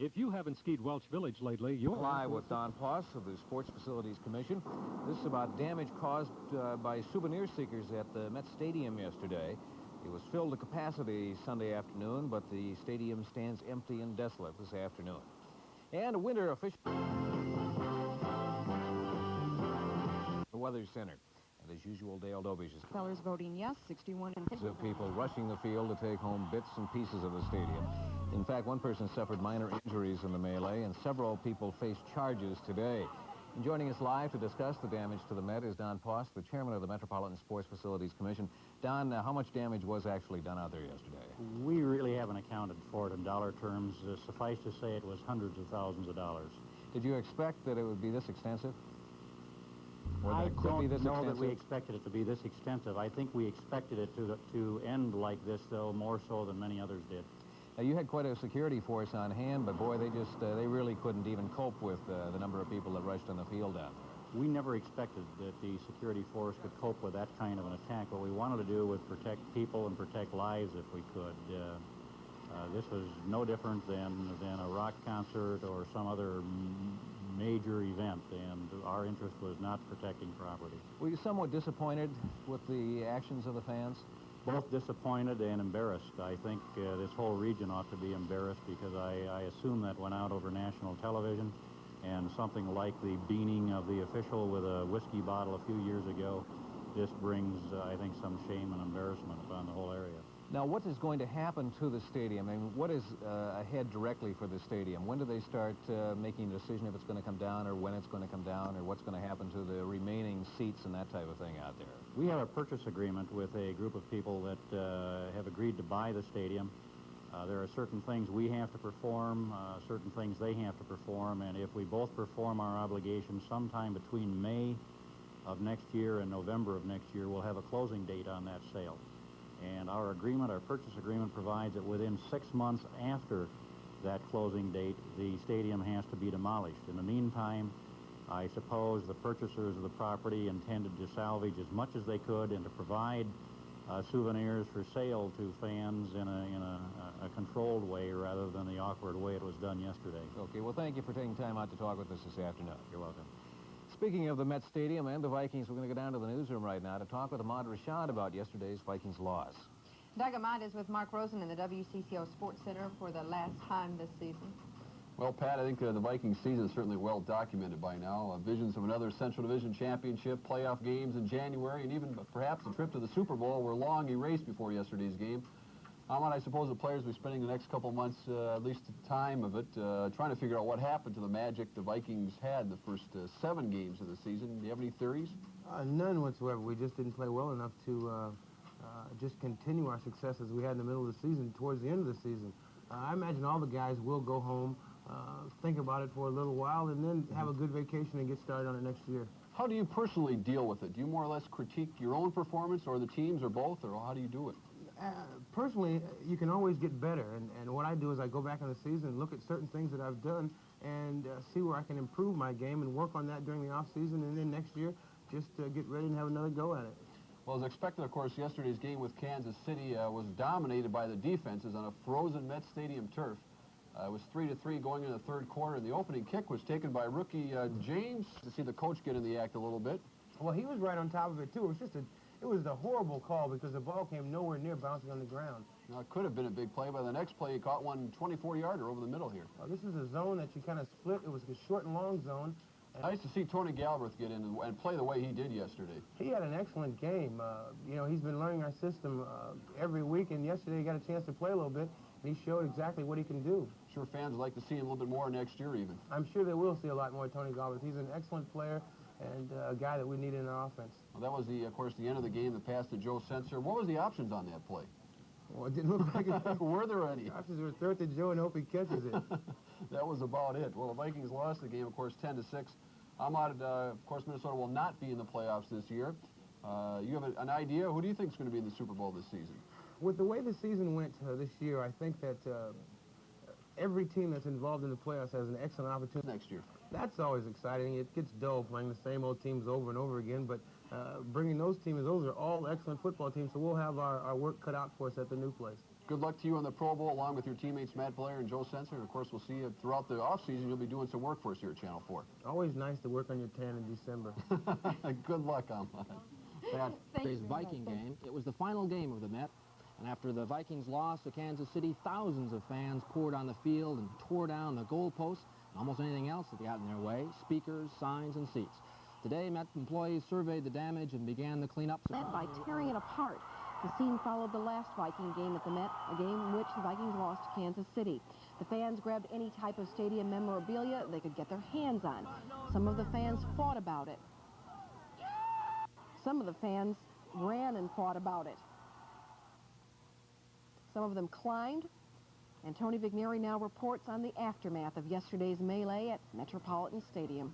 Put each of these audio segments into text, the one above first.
If you haven't skied Welch Village lately, you're... Live with Don Poss of the Sports Facilities Commission. This is about damage caused by souvenir seekers at the Met Stadium yesterday. It was filled to capacity Sunday afternoon, but the stadium stands empty and desolate this afternoon. And a winter official... The Weather Center. And as usual, Dale Dobish is... Sellers voting yes, 61 and... Of people rushing the field to take home bits and pieces of the stadium. In fact, one person suffered minor injuries in the melee, and several people face charges today. And joining us live to discuss the damage to the Met is Don Poss, the chairman of the Metropolitan Sports Facilities Commission. Don, how much damage was actually done out there yesterday? We really haven't accounted for it in dollar terms. Suffice to say it was hundreds of thousands of dollars. Did you expect that it would be this extensive? I don't know that we expected it to be this extensive. I think we expected it to end like this, though, more so than many others did. Now, you had quite a security force on hand, but boy, they really couldn't even cope with the number of people that rushed on the field out there. We never expected that the security force could cope with that kind of an attack. What we wanted to do was protect people and protect lives if we could. This was no different than a rock concert or some other major event, and our interest was not protecting property. Were you somewhat disappointed with the actions of the fans? Both disappointed and embarrassed. I think this whole region ought to be embarrassed because I assume that went out over national television, and something like the beaning of the official with a whiskey bottle a few years ago just brings, I think, some shame and embarrassment upon the whole area. Now, what is going to happen to the stadium? I mean, what is ahead directly for the stadium? When do they start making a decision if it's going to come down or when it's going to come down or what's going to happen to the remaining seats and that type of thing out there? We have a purchase agreement with a group of people that have agreed to buy the stadium. There are certain things we have to perform, certain things they have to perform, and if we both perform our obligations sometime between May of next year and November of next year, we'll have a closing date on that sale. And our purchase agreement, provides that within 6 months after that closing date, the stadium has to be demolished. In the meantime, I suppose the purchasers of the property intended to salvage as much as they could and to provide souvenirs for sale to fans in a controlled way rather than the awkward way it was done yesterday. Okay, well, thank you for taking time out to talk with us this afternoon. You're welcome. Speaking of the Met Stadium and the Vikings, we're going to go down to the newsroom right now to talk with Ahmad Rashad about yesterday's Vikings loss. Doug, Ahmad is with Mark Rosen in the WCCO Sports Center for the last time this season. Well, Pat, I think the Vikings season is certainly well documented by now. Visions of another Central Division championship, playoff games in January, and even perhaps a trip to the Super Bowl were long erased before yesterday's game. Ahmad, I suppose the players will be spending the next couple of months, at least the time of it, trying to figure out what happened to the magic the Vikings had in the first 7 games of the season. Do you have any theories? None whatsoever. We just didn't play well enough to just continue our successes we had in the middle of the season towards the end of the season. I imagine all the guys will go home, think about it for a little while, and then have a good vacation and get started on it next year. How do you personally deal with it? Do you more or less critique your own performance or the team's or both, or how do you do it? Personally, you can always get better, and what I do is I go back in the season and look at certain things that I've done and see where I can improve my game and work on that during the off-season, and then next year just get ready and have another go at it. Well, as expected, of course, yesterday's game with Kansas City was dominated by the defenses on a frozen Met Stadium turf. It was 3-3 going into the third quarter, and the opening kick was taken by rookie James. To see the coach get in the act a little bit. Well, he was right on top of it, too. It was a horrible call because the ball came nowhere near bouncing on the ground. Now, it could have been a big play, but the next play he caught one 24-yarder over the middle here. Well, this is a zone that you kind of split. It was a short and long zone. Nice to see Tony Galbraith get in and play the way he did yesterday. He had an excellent game. You know, he's been learning our system every week, and yesterday he got a chance to play a little bit, and he showed exactly what he can do. Sure fans would like to see him a little bit more next year even. I'm sure they will see a lot more of Tony Galbraith. He's an excellent player and a guy that we need in our offense. Well, that was, of course, the end of the game, the pass to Joe Sensor. What was the options on that play? Well, it didn't look like it. Were there any? The options were throw it to Joe and hope he catches it. That was about it. Well, the Vikings lost the game, of course, 10-6. Ahmad, of course, Minnesota will not be in the playoffs this year. You have an idea? Who do you think is going to be in the Super Bowl this season? With the way the season went this year, I think that every team that's involved in the playoffs has an excellent opportunity next year. That's always exciting. It gets dull playing the same old teams over and over again, but bringing those teams, those are all excellent football teams, so we'll have our work cut out for us at the new place. Good. Good luck to you on the Pro Bowl, along with your teammates Matt Blair and Joe Sensor. And, of course, we'll see you throughout the offseason. You'll be doing some work for us here at Channel 4. Always nice to work on your tan in December. Good luck on that. Pat. Today's Viking game. It was the final game of the Met, and after the Vikings lost to Kansas City, thousands of fans poured on the field and tore down the goalposts and almost anything else that got in their way, speakers, signs, and seats. Today, Met employees surveyed the damage and began the cleanup. Met by tearing it apart. The scene followed the last Viking game at the Met, a game in which the Vikings lost to Kansas City. The fans grabbed any type of stadium memorabilia they could get their hands on. Some of the fans fought about it. Some of the fans ran and fought about it. Some of them climbed, and Tony Vigneri now reports on the aftermath of yesterday's melee at Metropolitan Stadium.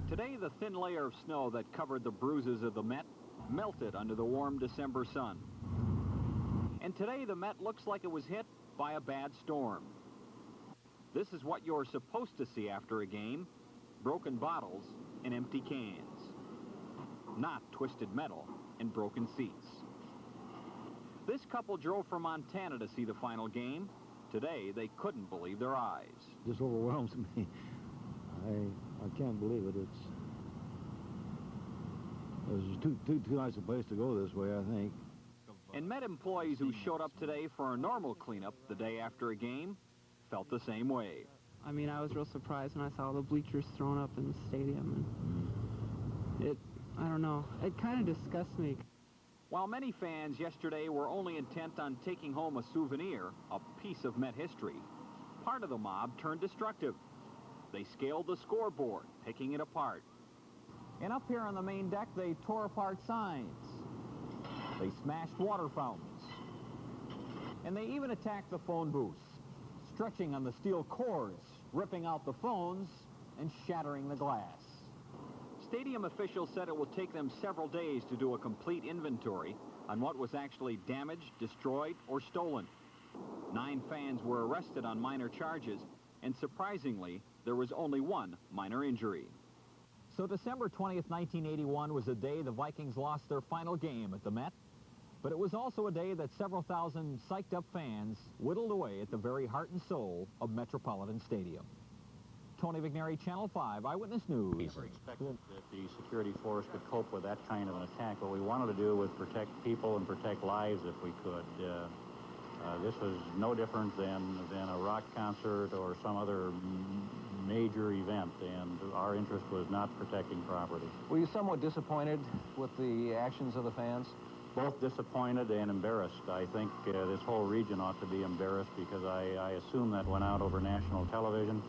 Today, the thin layer of snow that covered the bruises of the Met melted under the warm December sun. And today, the Met looks like it was hit by a bad storm. This is what you're supposed to see after a game: broken bottles and empty cans. Not twisted metal and broken seats. This couple drove from Montana to see the final game. Today, they couldn't believe their eyes. Just overwhelms me. I can't believe it. It's too nice a place to go this way, I think. And Met employees who showed up today for a normal cleanup the day after a game felt the same way. I mean, I was real surprised when I saw the bleachers thrown up in the stadium, and I don't know, it kind of disgusts me. While many fans yesterday were only intent on taking home a souvenir, a piece of Met history, part of the mob turned destructive. They scaled the scoreboard, picking it apart. And up here on the main deck, they tore apart signs. They smashed water fountains. And they even attacked the phone booths, stretching on the steel cords, ripping out the phones and shattering the glass. Stadium officials said it will take them several days to do a complete inventory on what was actually damaged, destroyed, or stolen. 9 fans were arrested on minor charges, and surprisingly, there was only one minor injury. So December 20th, 1981 was the day the Vikings lost their final game at the Met. But it was also a day that several thousand psyched-up fans whittled away at the very heart and soul of Metropolitan Stadium. Tony Vigneri, Channel 5 Eyewitness News. We were expecting that the security force could cope with that kind of an attack. What we wanted to do was protect people and protect lives if we could. This was no different than a rock concert or some other major event, and our interest was not protecting property. Were you somewhat disappointed with the actions of the fans? Both disappointed and embarrassed. I think this whole region ought to be embarrassed, because I assume that went out over national television,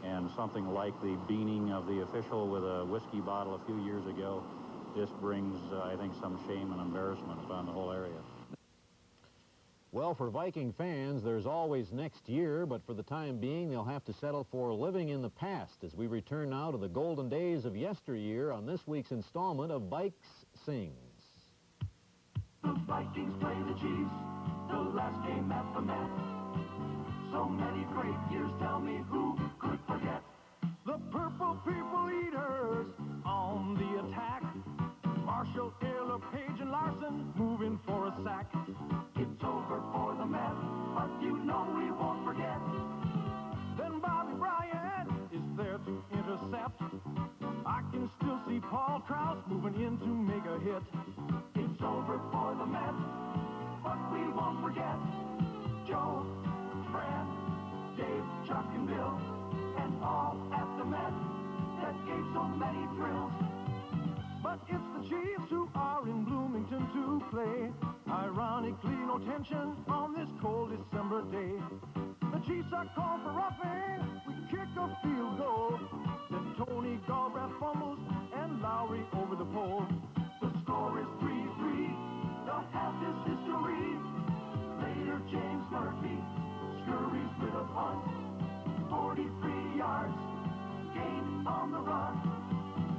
and something like the beaning of the official with a whiskey bottle a few years ago just brings, I think, some shame and embarrassment upon the whole area. Well, for Viking fans, there's always next year, but for the time being, they'll have to settle for living in the past as we return now to the golden days of yesteryear on this week's installment of Vikes Sings. The Vikings play the Chiefs, the last game at the Met. So many great years, tell me who could forget? The Purple People Eaters on the attack. Marshall, Taylor, Page, and Larson moving for a sack. It's over for the Met, but you know we won't forget. Then Bobby Bryant is there to intercept. I can still see Paul Krause moving in to make a hit. It's over for the Met, but we won't forget. Joe, Fran, Dave, Chuck, and Bill, and all at the Met that gave so many thrills. But it's the Chiefs who are in Bloomington to play. Ironically, no tension on this cold December day. The Chiefs are called for roughing. We kick a field goal. Then Tony Galbraith fumbles and Lowry over the pole. The score is 3-3. The half is history. Later, James Murphy scurries with a punt. 43 yards, gain on the run.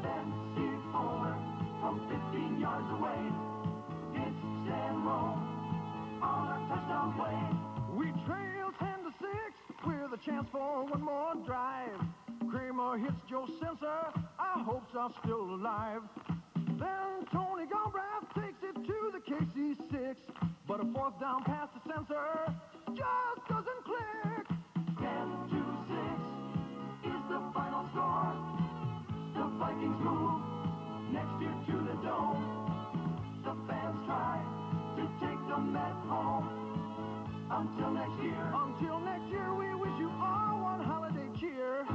Then Steve Fuller from 15 yards away. It's Stan Rowe on a touchdown play. We trail 10-6 with a chance for one more drive. Kramer hits Joe Sensor. Our hopes are still alive. Then Tony Galbraith takes it it to the KC6, but a fourth down past the sensor just doesn't click. 10-6 is the final score. The Vikings move next year to the Dome. The fans try to take the Met home. Until next year, we wish you all one holiday cheer.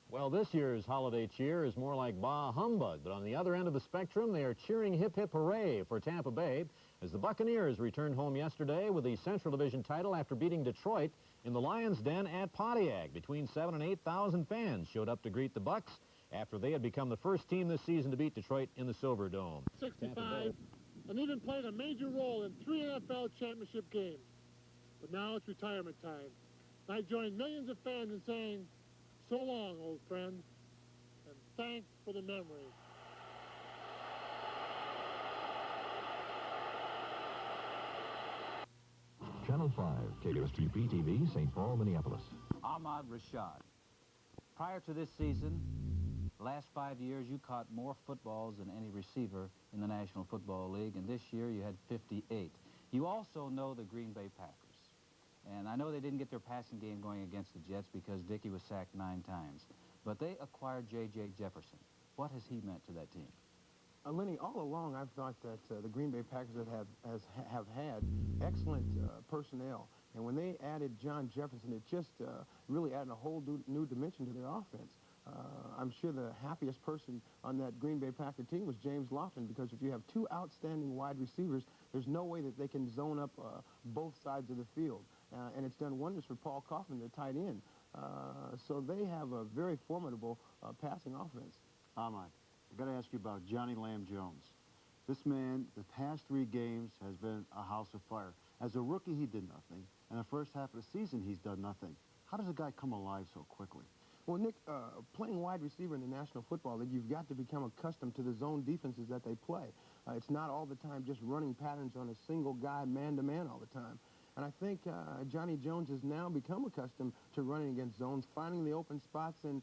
Well, this year's holiday cheer is more like bah humbug, but on the other end of the spectrum, they are cheering hip hip hooray for Tampa Bay as the Buccaneers returned home yesterday with the Central Division title after beating Detroit in the Lions' Den at Pontiac. Between 7,000 and 8,000 fans showed up to greet the Bucs after they had become the first team this season to beat Detroit in the Silver Dome. 65, and even played a major role in 3 NFL championship games. But now it's retirement time. I join millions of fans in saying, so long, old friend, and thanks for the memories. Channel 5, KSTP TV, St. Paul, Minneapolis. Ahmad Rashad. Prior to this season, last 5 years, you caught more footballs than any receiver in the National Football League, and this year you had 58. You also know the Green Bay Packers. And I know they didn't get their passing game going against the Jets because Dickey was sacked 9 times. But they acquired J.J. Jefferson. What has he meant to that team? Lenny, all along I've thought that the Green Bay Packers have had excellent personnel. And when they added John Jefferson, it just really added a whole new dimension to their offense. I'm sure the happiest person on that Green Bay Packer team was James Lofton, because if you have 2 outstanding wide receivers, there's no way that they can zone up both sides of the field. And it's done wonders for Paul Kaufman, the tight end. So they have a very formidable passing offense. Ahmad, I've got to ask you about Johnny Lamb-Jones. This man, the past 3 games, has been a house of fire. As a rookie, he did nothing. And the first half of the season, he's done nothing. How does a guy come alive so quickly? Well, Nick, playing wide receiver in the National Football League, you've got to become accustomed to the zone defenses that they play. It's not all the time just running patterns on a single guy, man-to-man all the time. And I think Johnny Jones has now become accustomed to running against zones, finding the open spots, and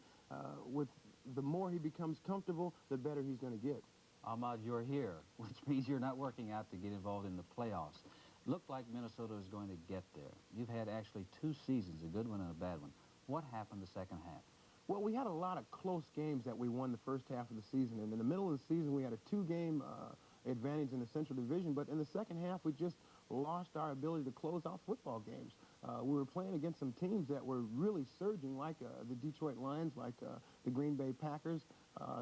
with the more he becomes comfortable, the better he's going to get. Ahmad, you're here, which means you're not working out to get involved in the playoffs. Looked like Minnesota is going to get there. You've had actually 2 seasons, a good one and a bad one. What happened the second half? Well, we had a lot of close games that we won the first half of the season. And in the middle of the season, we had a 2-game advantage in the Central Division. But in the second half, we just lost our ability to close out football games. We were playing against some teams that were really surging, like the Detroit Lions, like the Green Bay Packers,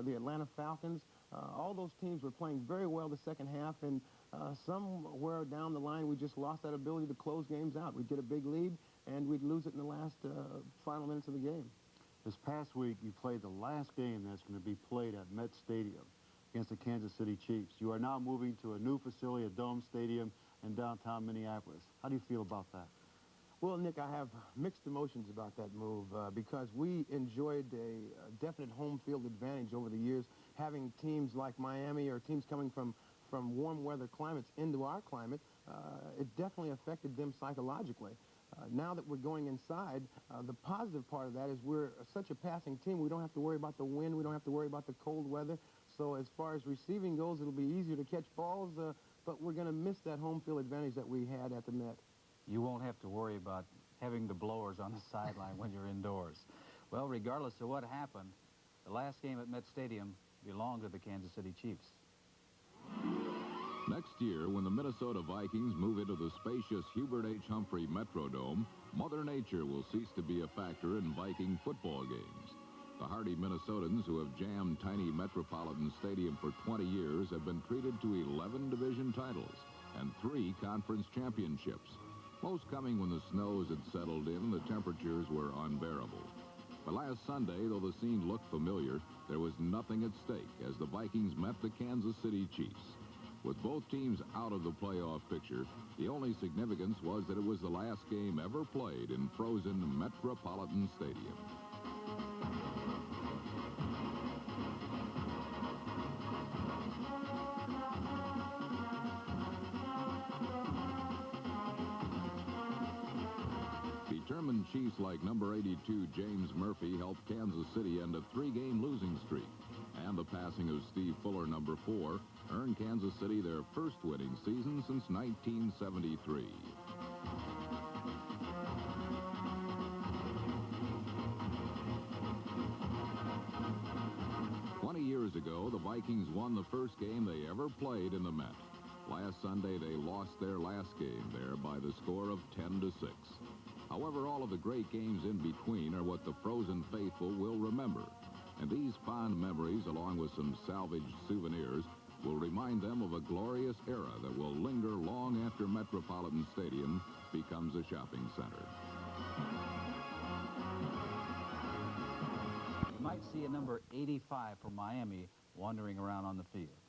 the Atlanta Falcons. All those teams were playing very well the second half, and somewhere down the line, we just lost that ability to close games out. We'd get a big lead, and we'd lose it in the last final minutes of the game. This past week, you played the last game that's going to be played at Met Stadium against the Kansas City Chiefs. You are now moving to a new facility, a Dome Stadium in downtown Minneapolis. How do you feel about that? Well, Nick, I have mixed emotions about that move because we enjoyed a definite home field advantage over the years, having teams like Miami or teams coming from warm weather climates into our climate. It definitely affected them psychologically. Now that we're going inside, the positive part of that is we're such a passing team, we don't have to worry about the wind, we don't have to worry about the cold weather. So as far as receiving goes, it'll be easier to catch balls, but we're going to miss that home field advantage that we had at the Met. You won't have to worry about having the blowers on the sideline when you're indoors. Well, regardless of what happened, the last game at Met Stadium belonged to the Kansas City Chiefs. Next year, when the Minnesota Vikings move into the spacious Hubert H. Humphrey Metrodome, Mother Nature will cease to be a factor in Viking football games. The hardy Minnesotans who have jammed tiny Metropolitan Stadium for 20 years have been treated to 11 division titles and 3 conference championships, most coming when the snows had settled in and the temperatures were unbearable. But last Sunday, though the scene looked familiar, there was nothing at stake as the Vikings met the Kansas City Chiefs. With both teams out of the playoff picture, the only significance was that it was the last game ever played in frozen Metropolitan Stadium. Determined Chiefs like number 82 James Murphy helped Kansas City end a 3-game losing streak. And the passing of Steve Fuller, number 4, earned Kansas City their first winning season since 1973. 20 years ago, the Vikings won the first game they ever played in the Met. Last Sunday, they lost their last game there by the score of 10-6. However, all of the great games in between are what the frozen faithful will remember. And these fond memories, along with some salvaged souvenirs, will remind them of a glorious era that will linger long after Metropolitan Stadium becomes a shopping center. You might see a number 85 for Miami wandering around on the field.